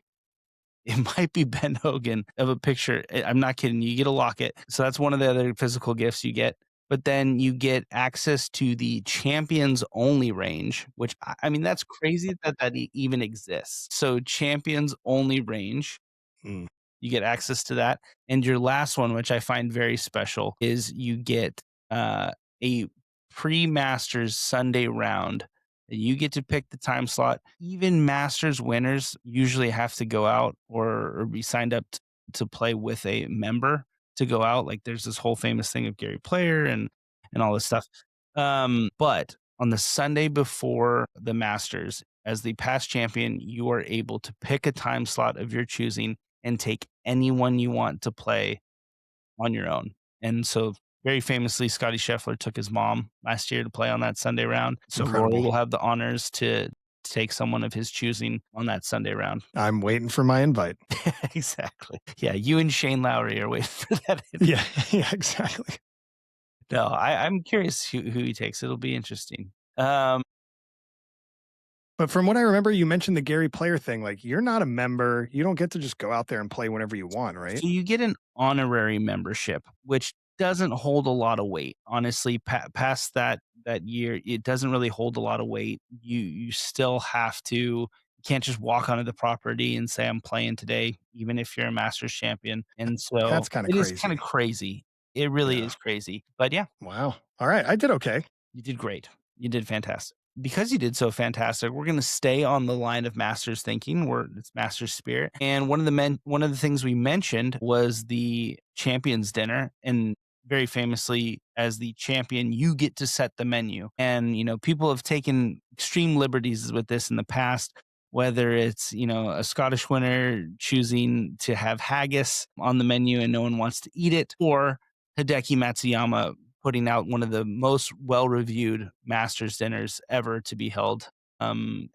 Speaker 1: Ben Hogan of a picture. I'm not kidding. You get a locket. So that's one of the other physical gifts you get. But then you get access to the champions only range, which I mean, that's crazy that even exists. So champions only range.
Speaker 2: Mm.
Speaker 1: You get access to that. And your last one, which I find very special, is you get a pre-Masters Sunday round. You get to pick the time slot. Even Masters winners usually have to go out or be signed up to play with a member to go out. Like there's this whole famous thing of Gary Player and all this stuff. But on the Sunday before the Masters, as the past champion, you are able to pick a time slot of your choosing and take anyone you want to play on your own. And so very famously, Scotty Scheffler took his mom last year to play on that Sunday round. So Rory will have the honors to take someone of his choosing on that Sunday round.
Speaker 2: I'm waiting for my invite.
Speaker 1: Exactly. Yeah, you and Shane Lowry are waiting for that invite.
Speaker 2: Yeah, exactly.
Speaker 1: No, I'm curious who he takes. It'll be interesting.
Speaker 2: But from what I remember, you mentioned the Gary Player thing. Like, you're not a member. You don't get to just go out there and play whenever you want, right?
Speaker 1: So you get an honorary membership, which doesn't hold a lot of weight. Honestly, past that year, it doesn't really hold a lot of weight. You still have to. You can't just walk onto the property and say I'm playing today, even if you're a Masters champion. And so
Speaker 2: That's kind of
Speaker 1: it
Speaker 2: crazy.
Speaker 1: is kind of crazy. It really is crazy. But yeah.
Speaker 2: Wow. All right. I did okay.
Speaker 1: You did great. You did fantastic. Because you did so fantastic, we're going to stay on the line of Masters thinking. It's Masters spirit. And one of the things we mentioned was the champions dinner. And very famously, as the champion, you get to set the menu. And, people have taken extreme liberties with this in the past, whether it's, a Scottish winner choosing to have haggis on the menu and no one wants to eat it, or Hideki Matsuyama putting out one of the most well-reviewed Masters dinners ever to be held, and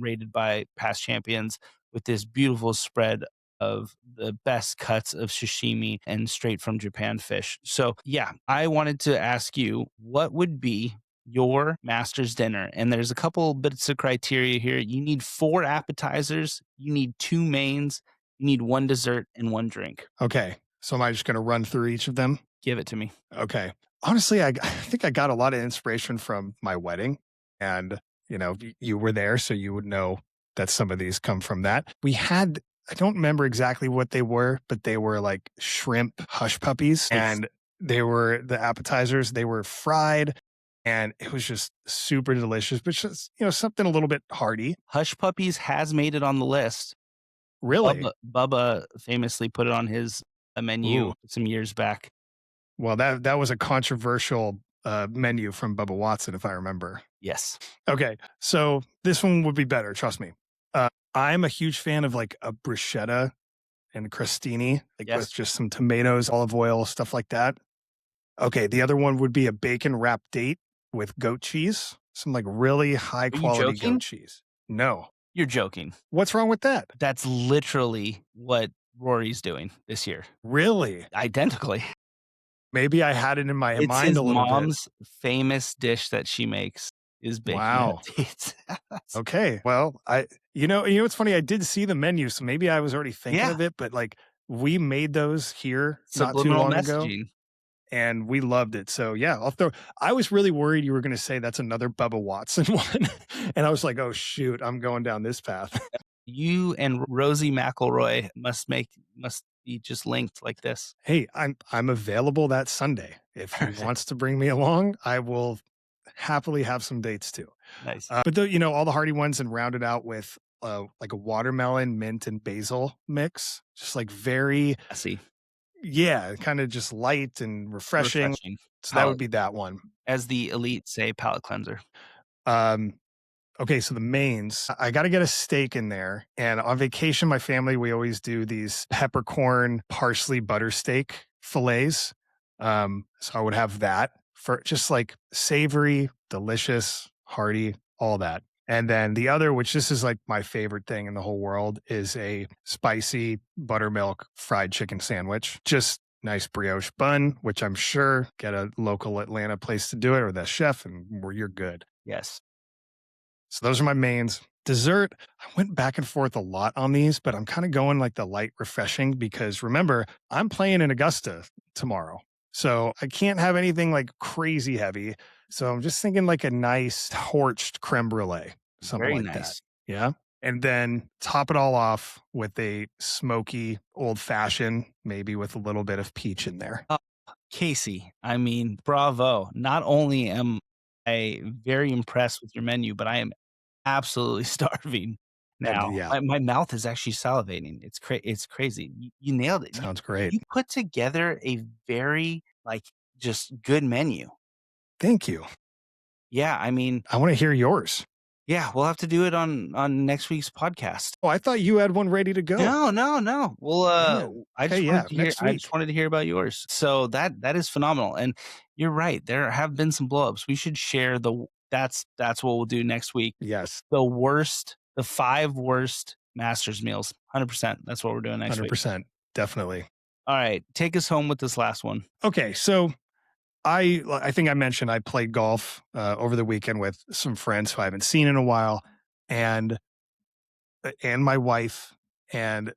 Speaker 1: rated by past champions, with this beautiful spread of the best cuts of sashimi and straight from Japan fish. So yeah, I wanted to ask you, what would be your Masters dinner? And there's a couple bits of criteria here. You need 4 appetizers, you need 2 mains, you need 1 dessert and 1 drink.
Speaker 2: Okay. So am I just going to run through each of them?
Speaker 1: Give it to me.
Speaker 2: Okay. Honestly, I think I got a lot of inspiration from my wedding. And, you were there, so you would know that some of these come from that. We had, I don't remember exactly what they were, but they were like shrimp hush puppies. And they were the appetizers. They were fried and it was just super delicious, but just, something a little bit hearty.
Speaker 1: Hush Puppies has made it on the list.
Speaker 2: Really?
Speaker 1: Bubba famously put it on his menu
Speaker 2: Ooh.
Speaker 1: some years back.
Speaker 2: Well, that was a controversial menu from Bubba Watson, if I remember.
Speaker 1: Yes.
Speaker 2: Okay, so this one would be better, trust me. I'm a huge fan of like a bruschetta and crostini, like with just some tomatoes, olive oil, stuff like that. Okay, the other one would be a bacon wrapped date with goat cheese, some like really high quality goat cheese. No.
Speaker 1: You're joking.
Speaker 2: What's wrong with that?
Speaker 1: That's literally what Rory's doing this year.
Speaker 2: Really?
Speaker 1: Identically.
Speaker 2: Maybe I had it in my
Speaker 1: It's
Speaker 2: mind
Speaker 1: his
Speaker 2: a little bit.
Speaker 1: mom's famous dish that she makes is bacon wrapped dates.
Speaker 2: Okay. Well, what's funny? I did see the menu, so maybe I was already thinking of it, but like we made those here not too long ago. And we loved it. So yeah, I was really worried you were going to say that's another Bubba Watson one. And I was like, oh shoot, I'm going down this path.
Speaker 1: You and Rosie McIlroy must be just linked like this.
Speaker 2: Hey, I'm available that Sunday. If he wants to bring me along, I will happily have some dates too.
Speaker 1: Nice.
Speaker 2: But all the hearty ones and rounded out with like a watermelon, mint, and basil mix. Just like very
Speaker 1: messy.
Speaker 2: Yeah, kind of just light and refreshing. So that would be that one.
Speaker 1: As the elite say, palate cleanser.
Speaker 2: Okay, so the mains, I got to get a steak in there. And on vacation, my family, we always do these peppercorn, parsley, butter steak fillets. So I would have that for just like savory, delicious, hearty, all that. And then the other, which this is like my favorite thing in the whole world, is a spicy buttermilk fried chicken sandwich. Just nice brioche bun, which I'm sure get a local Atlanta place to do it or the chef and you're good.
Speaker 1: Yes.
Speaker 2: So those are my mains. Dessert, I went back and forth a lot on these, but I'm kind of going like the light refreshing because remember, I'm playing in Augusta tomorrow. So I can't have anything like crazy heavy. So I'm just thinking like a nice torched creme brulee, something
Speaker 1: Very
Speaker 2: like
Speaker 1: nice.
Speaker 2: that. Yeah. And then top it all off with a smoky old fashioned, maybe with a little bit of peach in there.
Speaker 1: Casey, I mean, bravo. Not only am I very impressed with your menu, but I am absolutely starving now. My mouth is actually salivating. It's crazy. You nailed it.
Speaker 2: Sounds great.
Speaker 1: You put together a very just good menu.
Speaker 2: Thank you.
Speaker 1: Yeah, I mean,
Speaker 2: I want to hear yours.
Speaker 1: Yeah, we'll have to do it on next week's podcast.
Speaker 2: Oh, I thought you had one ready to go.
Speaker 1: No. Well, I just wanted to hear about yours. So that is phenomenal. And you're right. There have been some blowups. We should share that's what we'll do next week.
Speaker 2: Yes.
Speaker 1: The 5 worst Masters meals. 100%. That's what we're doing next week.
Speaker 2: 100%. Definitely.
Speaker 1: All right. Take us home with this last one.
Speaker 2: Okay. So I think I mentioned I played golf over the weekend with some friends who I haven't seen in a while, and my wife, and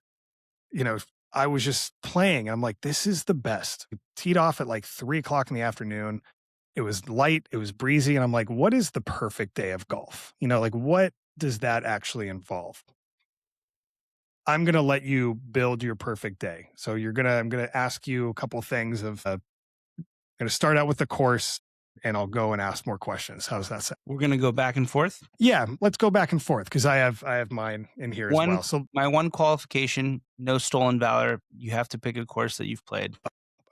Speaker 2: I was just playing. And I'm like, this is the best. We teed off at like 3:00 in the afternoon. It was light, it was breezy, and I'm like, what is the perfect day of golf? Like what does that actually involve? I'm gonna let you build your perfect day. So I'm gonna ask you a couple things of. Going to start out with the course and I'll go and ask more questions. How's that sound?
Speaker 1: We're going to go back and forth?
Speaker 2: Yeah, let's go back and forth because I have mine in here as well. So
Speaker 1: my one qualification, no stolen valor. You have to pick a course that you've played.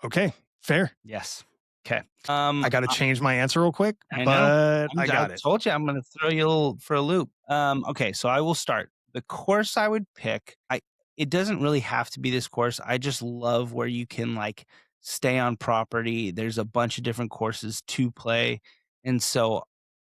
Speaker 2: Okay, fair.
Speaker 1: Yes. Okay.
Speaker 2: I got to change my answer real quick,
Speaker 1: I
Speaker 2: but I got it.
Speaker 1: I told you I'm going to throw you for a loop. Okay, so I will start. The course I would pick, it doesn't really have to be this course. I just love where you can stay on property. There's a bunch of different courses to play. And so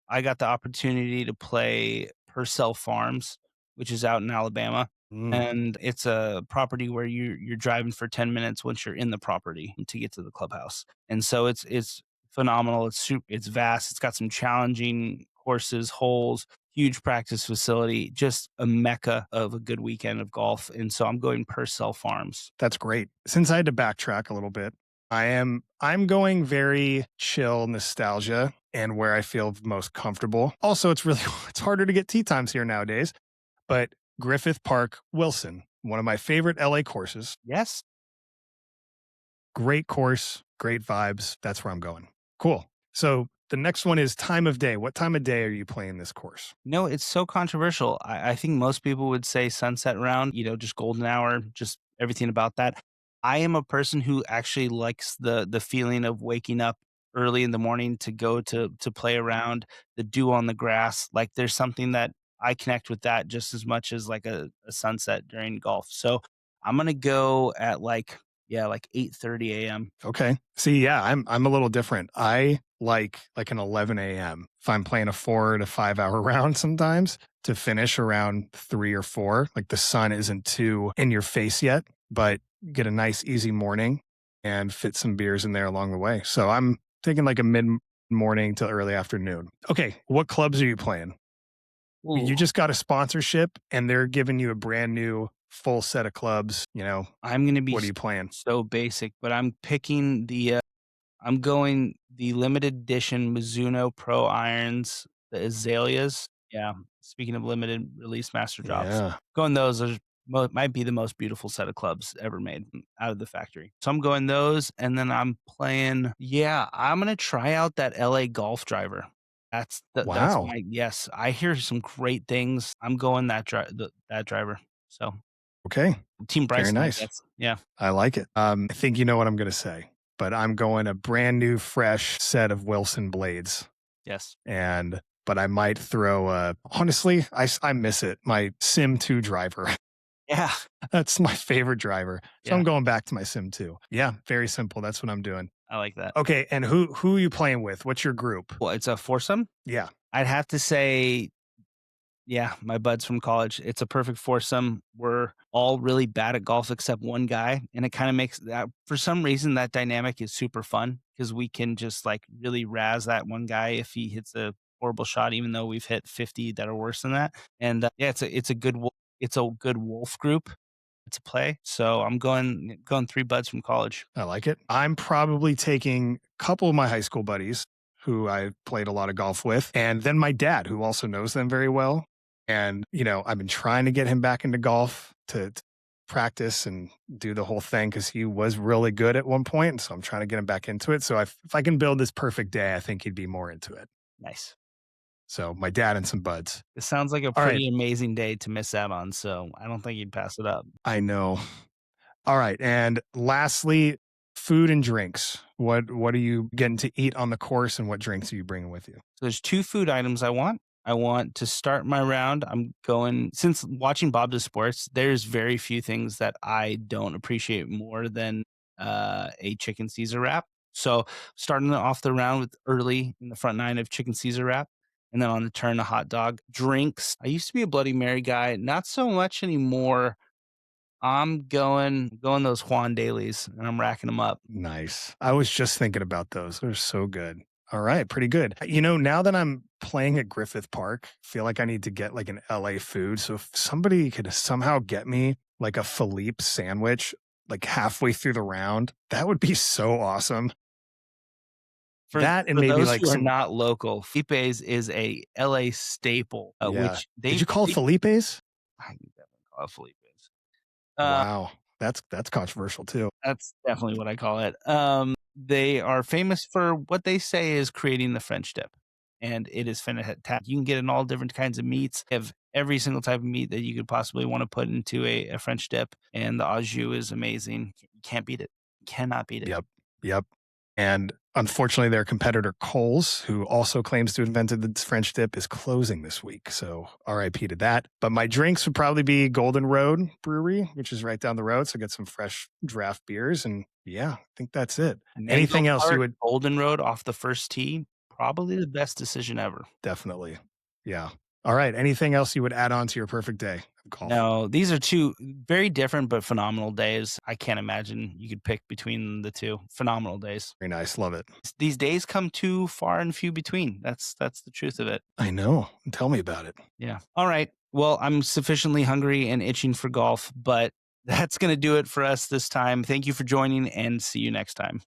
Speaker 1: I got the opportunity to play Purcell Farms, which is out in Alabama. And it's a property where you're driving for 10 minutes once you're in the property to get to the clubhouse. And so it's phenomenal. It's vast. It's got some challenging courses, holes, huge practice facility, just a mecca of a good weekend of golf. And so I'm going Purcell Farms.
Speaker 2: That's great. Since I had to backtrack a little bit, I'm going very chill nostalgia. and where I feel most comfortable. Also, it's harder to get tee times here nowadays, but Griffith Park, Wilson, one of my favorite LA courses.
Speaker 1: Yes.
Speaker 2: Great course, great vibes. That's where I'm going. Cool. So the next one is time of day. What time of day are you playing this course?
Speaker 1: No, it's so controversial. I think most people would say sunset round, just golden hour, just everything about that. I am a person who actually likes the feeling of waking up early in the morning to go to play around, the dew on the grass. Like there's something that I connect with that just as much as like a sunset during golf. So I'm gonna go at like 8:30 a.m.
Speaker 2: Okay. See, yeah, I'm a little different. I like an 11 a.m. if I'm playing a 4 to 5 hour round sometimes to finish around 3 or 4. Like the sun isn't too in your face yet, but get a nice easy morning and fit some beers in there along the way. So I'm taking like a mid morning to early afternoon. Okay. What clubs are you playing? You just got a sponsorship and they're giving you a brand new full set of clubs.
Speaker 1: I'm gonna be
Speaker 2: what are you playing?
Speaker 1: so basic, but I'm picking I'm going the limited edition Mizuno Pro irons, the azaleas. Yeah. Speaking of limited release master drops,
Speaker 2: Yeah.
Speaker 1: going those might be the most beautiful set of clubs ever made out of the factory. So I'm going those, and then I'm playing. Yeah, I'm gonna try out that LA golf driver. That's
Speaker 2: Wow.
Speaker 1: yes. I hear some great things. I'm going that driver. So
Speaker 2: Okay.
Speaker 1: Team Bryson,
Speaker 2: Very nice.
Speaker 1: I guess. Yeah.
Speaker 2: I like it. I think you know what I'm going to say, but I'm going a brand new, fresh set of Wilson blades.
Speaker 1: Yes.
Speaker 2: But I might throw honestly, I miss it. My Sim 2 driver.
Speaker 1: Yeah.
Speaker 2: That's my favorite driver. So
Speaker 1: Yeah.
Speaker 2: I'm going back to my Sim 2. Yeah. Very simple. That's what I'm doing.
Speaker 1: I like that.
Speaker 2: Okay. And who are you playing with? What's your group?
Speaker 1: Well, it's a foursome.
Speaker 2: Yeah.
Speaker 1: I'd have to say, yeah, my buds from college. It's a perfect foursome. We're all really bad at golf except one guy. And it kind of makes that, for some reason, that dynamic is super fun because we can just like really razz that one guy if he hits a horrible shot, even though we've hit 50 that are worse than that. And yeah, it's a good wolf group to play. So I'm going 3 buds from college.
Speaker 2: I like it. I'm probably taking a couple of my high school buddies who I played a lot of golf with, and then my dad, who also knows them very well. And, I've been trying to get him back into golf to practice and do the whole thing because he was really good at one point. And so I'm trying to get him back into it. So if I can build this perfect day, I think he'd be more into it.
Speaker 1: Nice.
Speaker 2: So my dad and some buds.
Speaker 1: It sounds like a pretty amazing day to miss out on. So I don't think you'd pass it up.
Speaker 2: I know. All right. And lastly, food and drinks. What are you getting to eat on the course and what drinks are you bringing with you?
Speaker 1: So there's 2 food items I want. I want to start my round. I'm going, since watching Bob Does Sports, there's very few things that I don't appreciate more than a chicken Caesar wrap. So starting off the round with early in the front 9 of chicken Caesar wrap, and then on the turn, a hot dog. Drinks. I used to be a Bloody Mary guy, not so much anymore. I'm going those Juan Dailies, and I'm racking them up.
Speaker 2: Nice. I was just thinking about those. They're so good. All right, pretty good. Now that I'm playing at Griffith Park, I feel like I need to get like an LA food. So if somebody could somehow get me like a Philippe sandwich, like halfway through the round, that would be so awesome.
Speaker 1: For
Speaker 2: maybe
Speaker 1: those
Speaker 2: like
Speaker 1: who are
Speaker 2: some.
Speaker 1: not local, Felipe's is a LA staple.
Speaker 2: Yeah.
Speaker 1: Which
Speaker 2: Did you call it Felipe's?
Speaker 1: I can definitely call it Felipe's.
Speaker 2: Wow, that's controversial too.
Speaker 1: That's definitely what I call it. They are famous for what they say is creating the French dip, and it is fantastic. You can get in all different kinds of meats. They have every single type of meat that you could possibly want to put into a French dip, and the au jus is amazing. You can't beat it. You cannot beat it.
Speaker 2: Yep. And unfortunately, their competitor Coles, who also claims to have invented the French dip, is closing this week. So RIP to that. But my drinks would probably be Golden Road Brewery, which is right down the road. So get some fresh draft beers. And yeah, I think that's it. Anything else you would?
Speaker 1: Golden Road off the first tee, probably the best decision ever.
Speaker 2: Definitely. Yeah. All right. Anything else you would add on to your perfect day of golf?
Speaker 1: No, these are 2 very different but phenomenal days. I can't imagine you could pick between the 2. Phenomenal days.
Speaker 2: Very nice. Love it.
Speaker 1: These days come too far and few between. That's the truth of it.
Speaker 2: I know. Tell me about it.
Speaker 1: Yeah. All right. Well, I'm sufficiently hungry and itching for golf, but that's going to do it for us this time. Thank you for joining, and see you next time.